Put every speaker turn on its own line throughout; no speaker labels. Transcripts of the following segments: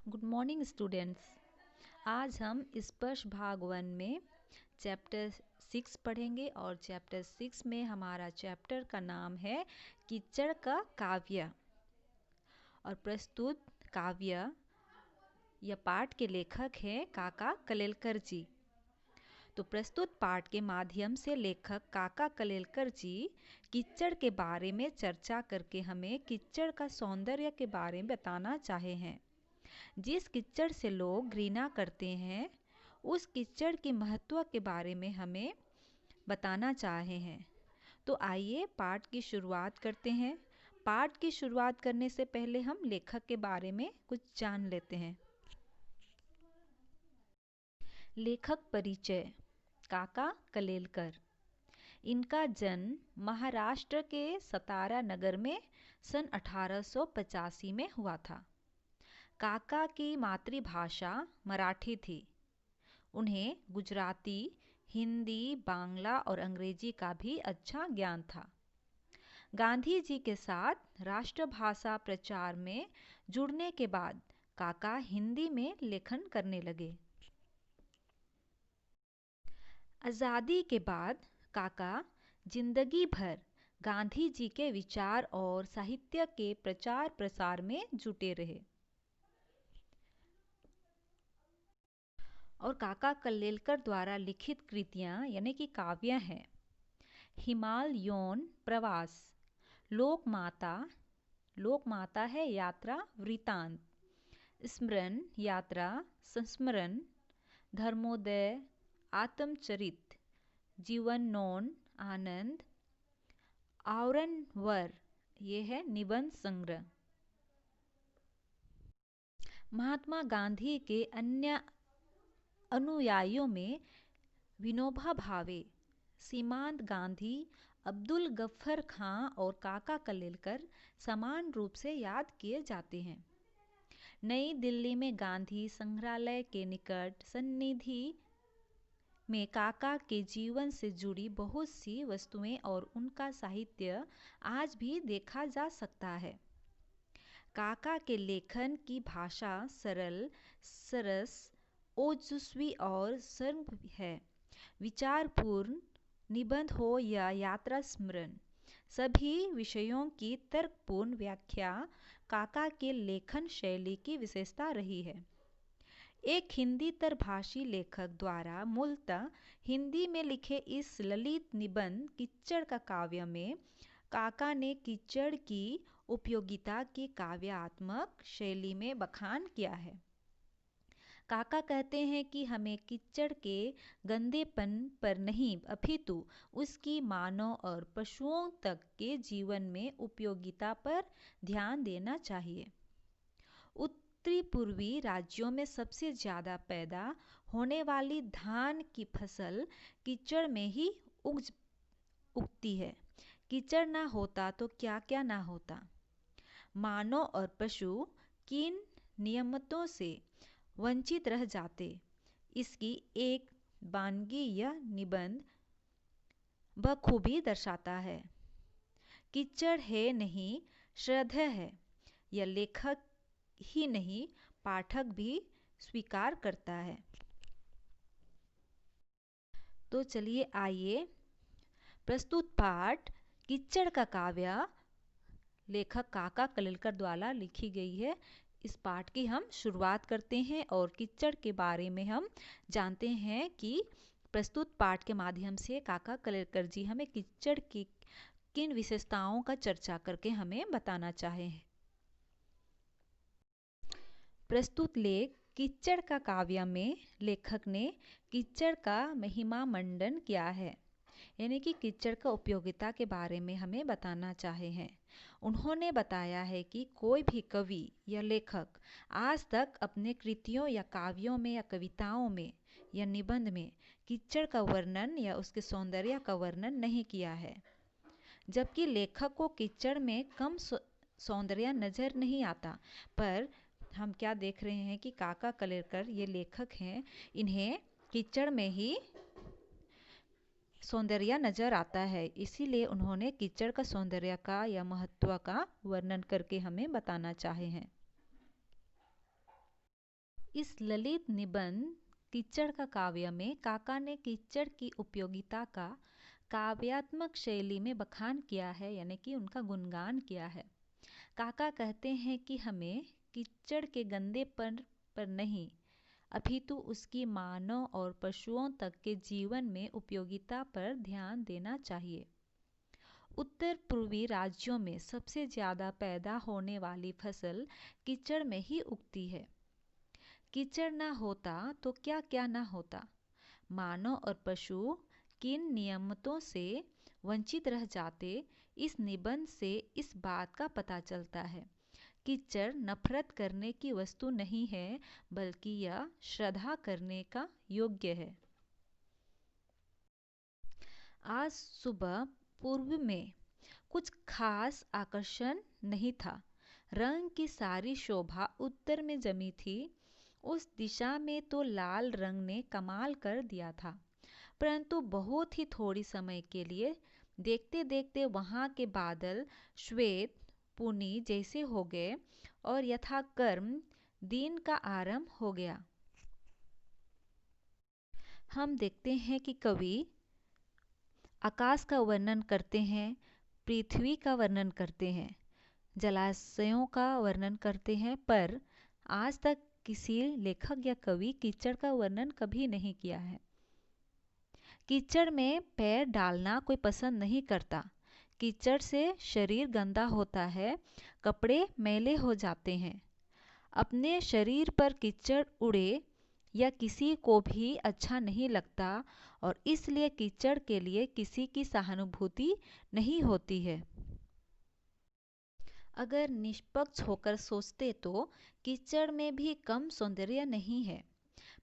Good morning students. आज हम स्पर्श भाग 1 में चैप्टर 6 पढ़ेंगे और चैप्टर 6 में हमारा चैप्टर का नाम है कीचड़ का काव्य। और प्रस्तुत काव्य या पाठ के लेखक हैं काका कलेलकर जी। तो प्रस्तुत पाठ के माध्यम से लेखक काका कलेलकर जी कीचड़ के बारे में चर्चा करके हमें कीचड़ का सौंदर्य के बारे में बताना चाहे हैं। जिस कीचड़ से लोग घृणा करते हैं उस कीचड़ के महत्व के बारे में हमें बताना चाहे हैं। तो आइए पाठ की शुरुआत करते हैं। पाठ की शुरुआत करने से पहले हम लेखक के बारे में कुछ जान लेते हैं। लेखक परिचय। काका कलेलकर। इनका जन्म महाराष्ट्र के सतारा नगर में सन 1885 में हुआ था। काका की मातृभाषा मराठी थी। उन्हें गुजराती, हिंदी, बांग्ला और अंग्रेजी का भी अच्छा ज्ञान था। गांधी जी के साथ राष्ट्रभाषा प्रचार में जुड़ने के बाद काका हिंदी में लेखन करने लगे। आज़ादी के बाद काका जिंदगी भर गांधी जी के विचार और साहित्य के प्रचार प्रसार में जुटे रहे। और काका कलेलकर द्वारा लिखित कृतियाँ यानी कि काव्य हैं हिमाल यौन प्रवास, लोकमाता है यात्रा वृतांत, स्मरण यात्रा संस्मरण, धर्मोदय, आत्मचरित, जीवनौन आनंद, आवरण वर ये है निबंध संग्रह। महात्मा गांधी के अन्य अनुयायियों में विनोबा भावे, सीमांत गांधी, अब्दुल गफ्फर खां और काका कलेलकर समान रूप से याद किए जाते हैं। नई दिल्ली में गांधी संग्रहालय के निकट सन्निधि में काका के जीवन से जुड़ी बहुत सी वस्तुएं और उनका साहित्य आज भी देखा जा सकता है। काका के लेखन की भाषा सरल, सरस, ओजस्वी और सर्व है। विचारपूर्ण निबंध हो या यात्रा स्मरण, सभी विषयों की तर्कपूर्ण व्याख्या काका के लेखन शैली की विशेषता रही है। एक हिंदी तरभाषी लेखक द्वारा मूलतः हिंदी में लिखे इस ललित निबंध कीचड़ का काव्य में काका ने कीचड़ की उपयोगिता की काव्यात्मक शैली में बखान किया है। काका कहते हैं कि हमें कीचड़ के गंदेपन पर नहीं अपितु उसकी मानव और पशुओं तक के जीवन में उपयोगिता पर ध्यान देना चाहिए। उत्तरी पूर्वी राज्यों में सबसे ज़्यादा पैदा होने वाली धान की फसल कीचड़ में ही उगती है। कीचड़ ना होता तो क्या क्या ना होता। मानव और पशु किन नियमतों से वंचित रह जाते, इसकी एक वानगी यह निबंध बखूबी दर्शाता है। कीचड़ है नहीं श्रद्धा है, यह लेखक ही नहीं पाठक भी स्वीकार करता है। तो चलिए आइए प्रस्तुत पाठ कीचड़ का काव्य लेखक काका कलेलकर द्वारा लिखी गई है। इस पाठ की हम शुरुआत करते हैं और कीचड़ के बारे में हम जानते हैं कि प्रस्तुत पाठ के माध्यम से काका कलेलकर जी हमें कीचड़ की किन विशेषताओं का चर्चा करके हमें बताना चाहे हैं। प्रस्तुत लेख कीचड़ का काव्य में लेखक ने कीचड़ का महिमा मंडन किया है, यानी कि कीचड़ का उपयोगिता के बारे में हमें बताना चाहे हैं। उन्होंने बताया है कि कोई भी कवि या लेखक आज तक अपने कृतियों या काव्यों में या कविताओं में या निबंध में कीचड़ का वर्णन या उसके सौंदर्य का वर्णन नहीं किया है। जबकि लेखक को कीचड़ में कम सौंदर्य नजर नहीं आता, पर हम क्या देख रहे हैं कि काका कलेलकर ये लेखक हैं, इन्हें कीचड़ में ही सौंदर्य नजर आता है। इसीलिए उन्होंने कीचड़ का सौंदर्य का या महत्व का वर्णन करके हमें बताना चाहे हैं। इस ललित निबंध कीचड़ का काव्य में काका ने कीचड़ की उपयोगिता का काव्यात्मक शैली में बखान किया है, यानी कि उनका गुणगान किया है। काका कहते हैं कि हमें कीचड़ के गंदेपन पर नहीं, अपितु उसकी मानव और पशुओं तक के जीवन में उपयोगिता पर ध्यान देना चाहिए। उत्तर पूर्वी राज्यों में सबसे ज़्यादा पैदा होने वाली फसल कीचड़ में ही उगती है। कीचड़ ना होता तो क्या क्या ना होता। मानव और पशु किन नियमतों से वंचित रह जाते, इस निबंध से इस बात का पता चलता है। कीचड़ नफरत करने की वस्तु नहीं है, बल्कि यह श्रद्धा करने का योग्य है। आज सुबह पूर्व में कुछ खास आकर्षण नहीं था। रंग की सारी शोभा उत्तर में जमी थी। उस दिशा में तो लाल रंग ने कमाल कर दिया था, परंतु बहुत ही थोड़ी समय के लिए। देखते देखते वहाँ के बादल श्वेत पुनी जैसे हो गए और यथाक्रम दिन का आरंभ हो गया। हम देखते हैं कि कवि आकाश का वर्णन करते हैं, पृथ्वी का वर्णन करते हैं, जलाशयों का वर्णन करते हैं, पर आज तक किसी लेखक या कवि कीचड़ का वर्णन कभी नहीं किया है। कीचड़ में पैर डालना कोई पसंद नहीं करता। कीचड़ से शरीर गंदा होता है, कपड़े मैले हो जाते हैं। अपने शरीर पर कीचड़ उड़े या किसी को भी अच्छा नहीं लगता, और इसलिए कीचड़ के लिए किसी की सहानुभूति नहीं होती है। अगर निष्पक्ष होकर सोचते तो कीचड़ में भी कम सौंदर्य नहीं है।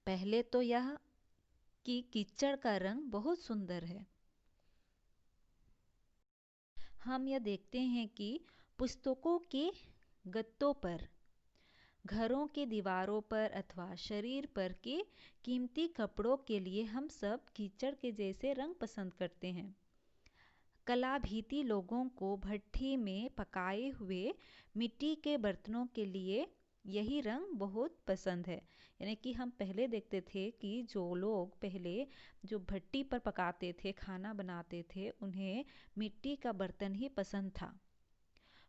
पहले तो यह कि कीचड़ का रंग बहुत सुंदर है। हम यह देखते हैं कि पुस्तकों के गत्तों पर, घरों की दीवारों पर अथवा शरीर पर के कीमती कपड़ों के लिए हम सब कीचड़ के जैसे रंग पसंद करते हैं। कलाभीति लोगों को भट्ठी में पकाए हुए मिट्टी के बर्तनों के लिए यही रंग बहुत पसंद है। यानी कि हम पहले देखते थे कि जो लोग पहले जो भट्टी पर पकाते थे, खाना बनाते थे, उन्हें मिट्टी का बर्तन ही पसंद था।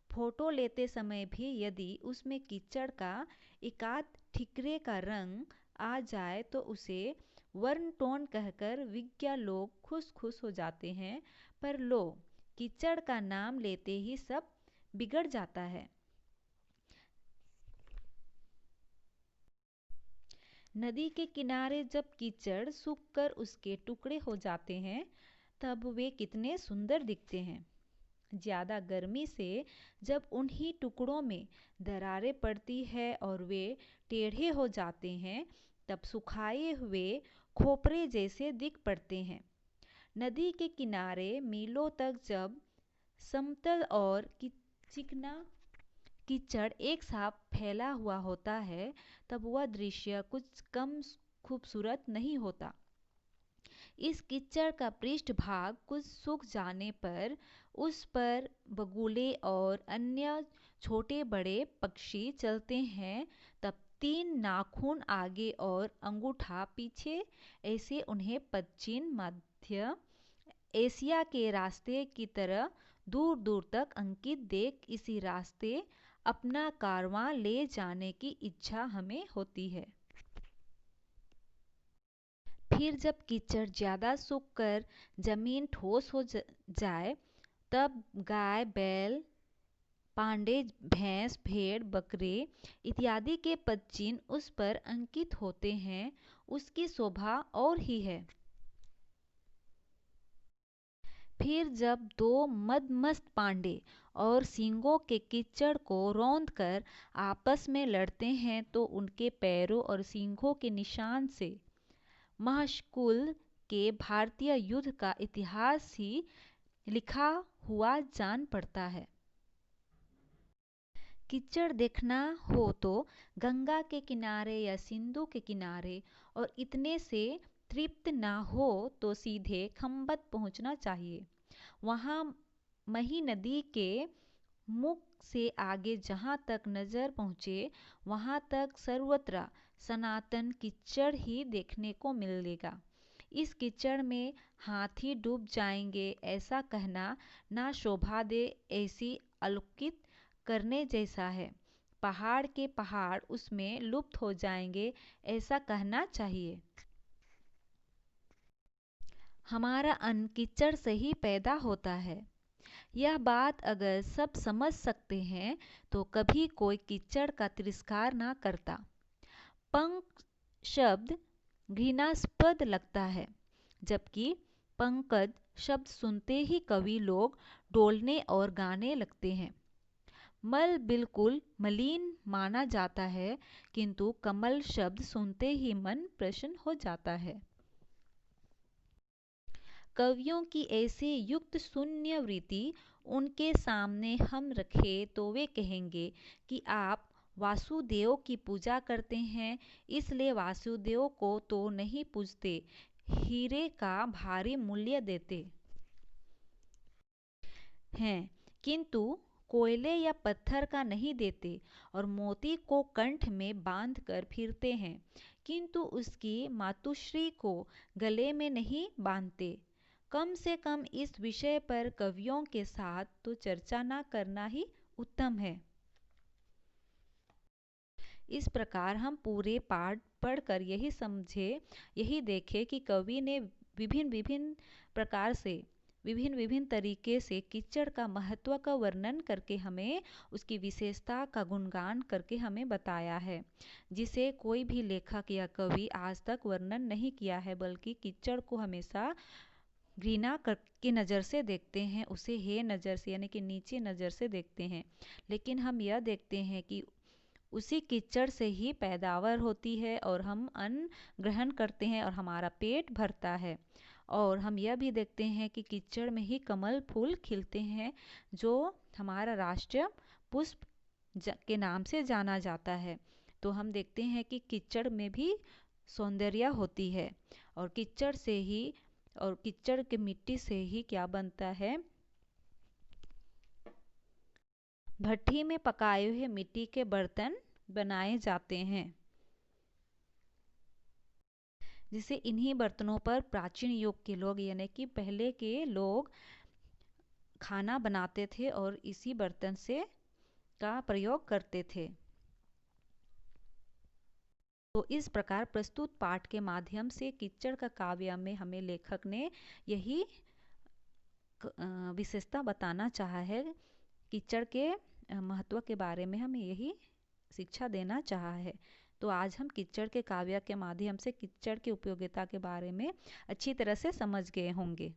फोटो लेते समय भी यदि उसमें कीचड़ का एकाध ठिकरे का रंग आ जाए तो उसे वर्ण टोन कहकर विज्ञ लोग खुश खुश हो जाते हैं, पर लो, कीचड़ का नाम लेते ही सब बिगड़ जाता है। नदी के किनारे जब कीचड़ सूखकर उसके टुकड़े हो जाते हैं, तब वे कितने सुंदर दिखते हैं। ज़्यादा गर्मी से जब उन्हीं टुकड़ों में दरारें पड़ती है और वे टेढ़े हो जाते हैं, तब सुखाए हुए खोपरे जैसे दिख पड़ते हैं। नदी के किनारे मीलों तक जब समतल और चिकना कीचड़ एक साथ फैला हुआ होता है, तब वह दृश्य कुछ कम खूबसूरत नहीं होता। इस कीचड़ का पृष्ठभाग कुछ सूख जाने पर उस पर बगुले और अन्य छोटे बड़े पक्षी चलते हैं, तब 3 नाखून आगे और अंगूठा पीछे, ऐसे उन्हें पश्चिम मध्य एशिया के रास्ते की तरह दूर दूर तक अंकित देख इसी रास्ते अपना कारवां ले जाने की इच्छा हमें होती है। फिर जब कीचड़ ज़्यादा सूखकर जमीन ठोस हो जाए, तब गाय, बैल, पांडे, भैंस, भेड़, बकरे इत्यादि के पदचिन्ह उस पर अंकित होते हैं। उसकी शोभा और ही है। फिर जब 2 मदमस्त पांडे और सींगों के कीचड़ को रौंदकर आपस में लड़ते हैं, तो उनके पैरों और सींगों के निशान से महर्षकुल के भारतीय युद्ध का इतिहास ही लिखा हुआ जान पड़ता है। कीचड़ देखना हो तो गंगा के किनारे या सिंधु के किनारे, और इतने से तृप्त ना हो तो सीधे खम्बत पहुंचना चाहिए। वहाँ मही नदी के मुख से आगे जहाँ तक नज़र पहुँचे वहाँ तक सर्वत्र सनातन कीचड़ ही देखने को मिलेगा। इस कीचड़ में हाथी डूब जाएंगे ऐसा कहना ना शोभा दे, ऐसी अलौकिक करने जैसा है। पहाड़ के पहाड़ उसमें लुप्त हो जाएंगे ऐसा कहना चाहिए। हमारा अन्न कीचड़ से ही पैदा होता है। यह बात अगर सब समझ सकते हैं तो कभी कोई कीचड़ का तिरस्कार ना करता। पंख शब्द घृणास्पद लगता है, जबकि पंकज शब्द सुनते ही कवि लोग डोलने और गाने लगते हैं। मल बिल्कुल मलिन माना जाता है, किंतु कमल शब्द सुनते ही मन प्रसन्न हो जाता है। कवियों की ऐसी युक्त शून्य वृत्ति उनके सामने हम रखें तो वे कहेंगे कि आप वासुदेव की पूजा करते हैं, इसलिए वासुदेव को तो नहीं पूजते, हीरे का भारी मूल्य देते हैं, किंतु कोयले या पत्थर का नहीं देते, और मोती को कंठ में बांध कर फिरते हैं, किंतु उसकी मातुश्री को गले में नहीं बांधते। कम से कम इस विषय पर कवियों के साथ तो चर्चा न करना ही उत्तम है। इस प्रकार हम पूरे पाठ पढ़कर यही समझे, यही देखे कि कवि ने विभिन्न विभिन्न प्रकार से, विभिन्न विभिन्न तरीके से कीचड़ का महत्व का वर्णन करके हमें उसकी विशेषता का गुणगान करके हमें बताया है, जिसे कोई भी लेखक या कवि आज तक वर्णन नहीं किया है, बल्कि कीचड़ को हमेशा घृणा की नज़र से देखते हैं, उसे हे नज़र से यानी कि नीचे नज़र से देखते हैं। लेकिन हम यह देखते हैं कि उसी कीचड़ से ही पैदावार होती है और हम अन्न ग्रहण करते हैं और हमारा पेट भरता है। और हम यह भी देखते हैं कि कीचड़ में ही कमल फूल खिलते हैं, जो हमारा राष्ट्रीय पुष्प के नाम से जाना जाता है। तो हम देखते हैं कि कीचड़ में भी सौंदर्य होती है, और कीचड़ से ही, और कीचड़ के मिट्टी से ही क्या बनता है, भट्ठी में पकाए हुए मिट्टी के बर्तन बनाए जाते हैं, जिसे इन्हीं बर्तनों पर प्राचीन युग के लोग यानी कि पहले के लोग खाना बनाते थे और इसी बर्तन से का प्रयोग करते थे। तो इस प्रकार प्रस्तुत पाठ के माध्यम से कीचड़ का काव्य में हमें लेखक ने यही विशेषता बताना चाहा है, कीचड़ के महत्व के बारे में हमें यही शिक्षा देना चाहा है। तो आज हम कीचड़ के काव्य के माध्यम से कीचड़ की उपयोगिता के बारे में अच्छी तरह से समझ गए होंगे।